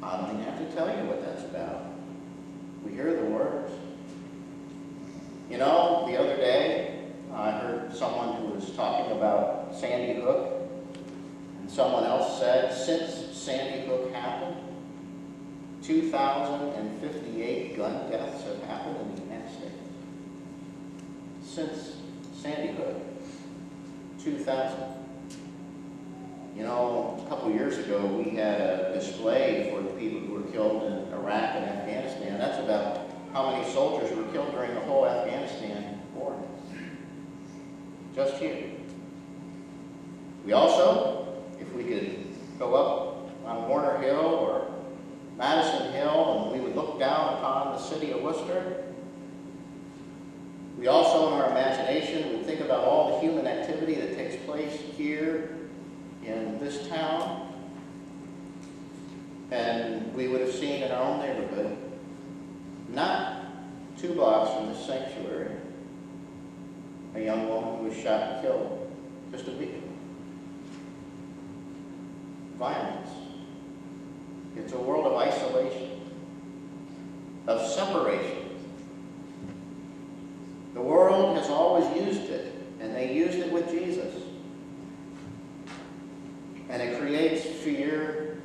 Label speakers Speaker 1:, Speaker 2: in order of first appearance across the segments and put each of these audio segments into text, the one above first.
Speaker 1: I don't even have to tell you what that's about. We hear the words. You know, the other day, I heard someone who was talking about Sandy Hook, and someone else said, since Sandy Hook happened, 2,058 gun deaths have happened in the United States. Since Sandy Hook, 2,000. You know, a couple years ago, we had a display for the people who were killed in Iraq and Afghanistan. That's about how many soldiers were killed during the whole Afghanistan war. Just here. We also, if we could go up on Warner Hill or Madison Hill and we would look down upon the city of Worcester, we also, in our imagination, would think about all the human activity that takes place here in this town, and we would have seen in our own neighborhood, not 2 blocks from this sanctuary, a young woman who was shot and killed just a week ago. Violence. It's a world of isolation, of separation. The world has always used it, and they used it with Jesus. And it creates fear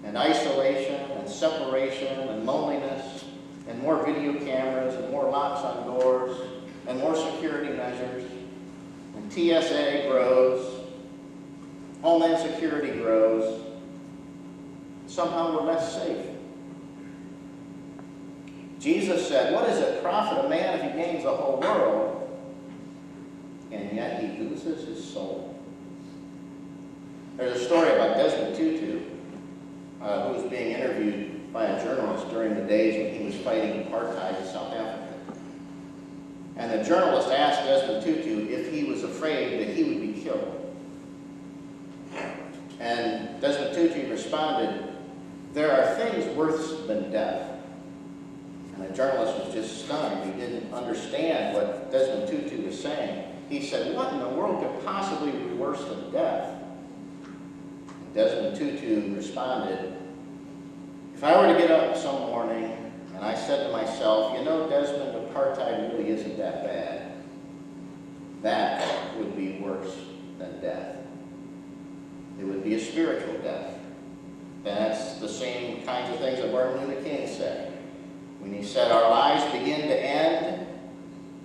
Speaker 1: and isolation and separation and loneliness and more video cameras and more locks on doors and more security measures. And TSA grows, Homeland Security grows. Somehow we're less safe. Jesus said, what does it profit a man if he gains the whole world and yet he loses his soul? There's a story about Desmond Tutu, who was being interviewed by a journalist during the days when he was fighting apartheid in South Africa. And the journalist asked Desmond Tutu if he was afraid that he would be killed. And Desmond Tutu responded, there are things worse than death. And the journalist was just stunned. He didn't understand what Desmond Tutu was saying. He said, what in the world could possibly be worse than death? Desmond Tutu responded, if I were to get up some morning and I said to myself, you know, Desmond, apartheid really isn't that bad, that would be worse than death. It would be a spiritual death. That's the same kinds of things that Martin Luther King said. When he said, our lives begin to end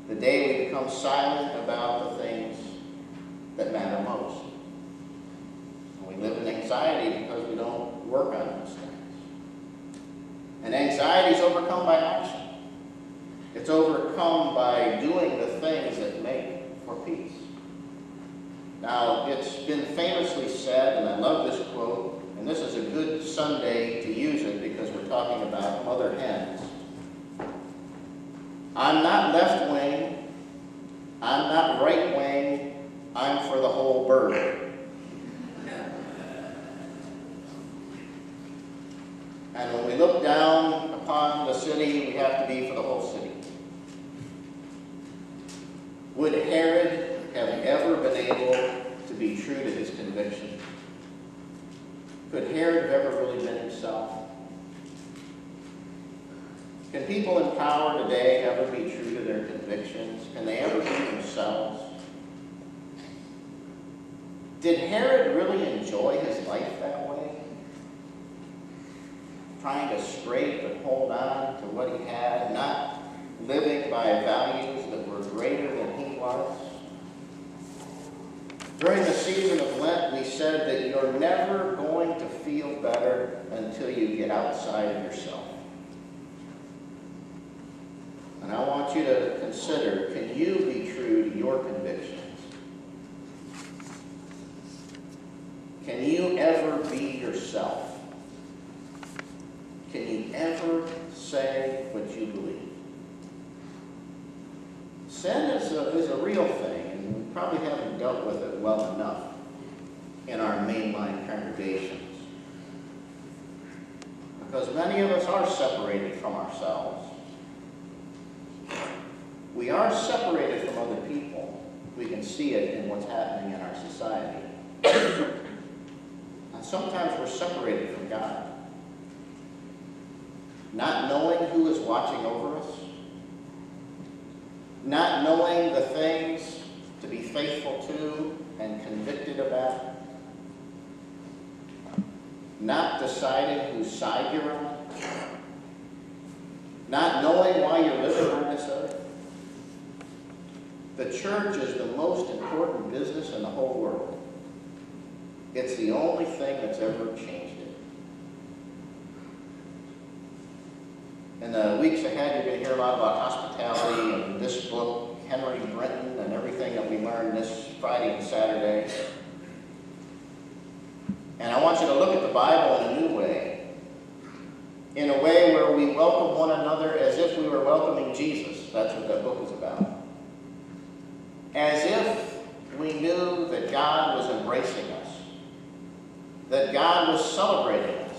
Speaker 1: the day we become silent about the things that matter most. We live in anxiety because we don't work on those things. And anxiety is overcome by action. It's overcome by doing the things that make for peace. Now, it's been famously said, and I love this quote, and this is a good Sunday to use it because we're talking about mother hens. I'm not left wing, I'm not right wing, I'm for the whole bird. And when we look down upon the city, we have to be for the whole city. Would Herod have ever been able to be true to his conviction? Could Herod have ever really been himself? Can people in power today ever be true to their convictions? Can they ever be themselves? Did Herod really enjoy his life that way? Trying to scrape and hold on to what he had, not living by values that were greater than he was. During the season of Lent, we said that you're never going to feel better until you get outside of yourself. And I want you to consider, can you be true to your convictions? Can you ever be yourself? Can you ever say what you believe? Sin is a real thing, and we probably haven't dealt with it well enough in our mainline congregations. Because many of us are separated from ourselves. We are separated from other people. We can see it in what's happening in our society. And sometimes we're separated from God. not knowing who is watching over us, not knowing the things to be faithful to and convicted about, not deciding whose side you're on, not knowing why you're living on this earth. The church is the most important business in the whole world. It's the only thing that's ever changed it. In the weeks ahead, you're going to hear a lot about hospitality and this book, Henry Brenton, and everything that we learned this Friday and Saturday. And I want you to look at the Bible in a new way, in a way where we welcome one another as if we were welcoming Jesus. That's what that book is about. As if we knew that God was embracing us, that God was celebrating us,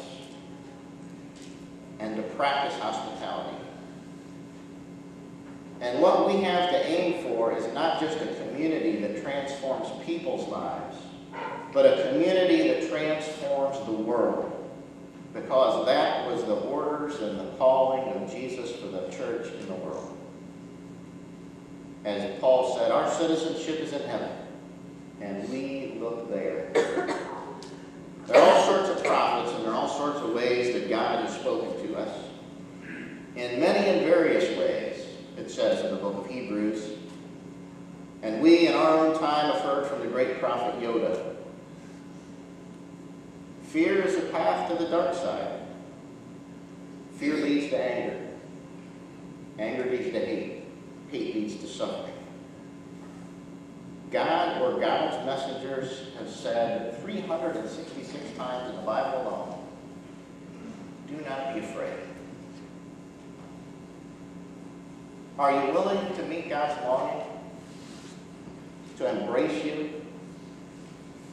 Speaker 1: and to practice hospitality. And what we have to aim for is not just a community that transforms people's lives, but a community that transforms the world, because that was the orders and the calling of Jesus for the church in the world. As Paul said, our citizenship is in heaven, and we look there. There are all sorts of prophets, and there are all sorts of ways that God has spoken to us. In many and various ways, it says in the book of Hebrews. And we in our own time have heard from the great prophet Yoda. Fear is a path to the dark side. Fear leads to anger. Anger leads to hate. Hate leads to suffering. God or God's messengers have said 366 times in the Bible alone, do not be afraid. Are you willing to meet God's longing? To embrace you?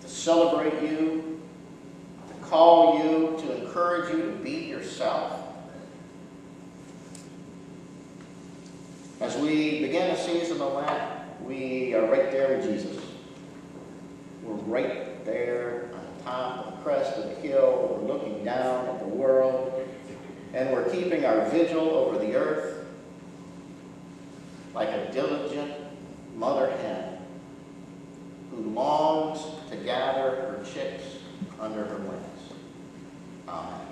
Speaker 1: To celebrate you? To call you? To encourage you to be yourself? As we begin a season of Lent, we are right there with Jesus. We're right there on the top of the crest of the hill. We're looking down at the world. And we're keeping our vigil over the earth like a diligent mother hen who longs to gather her chicks under her wings. Amen.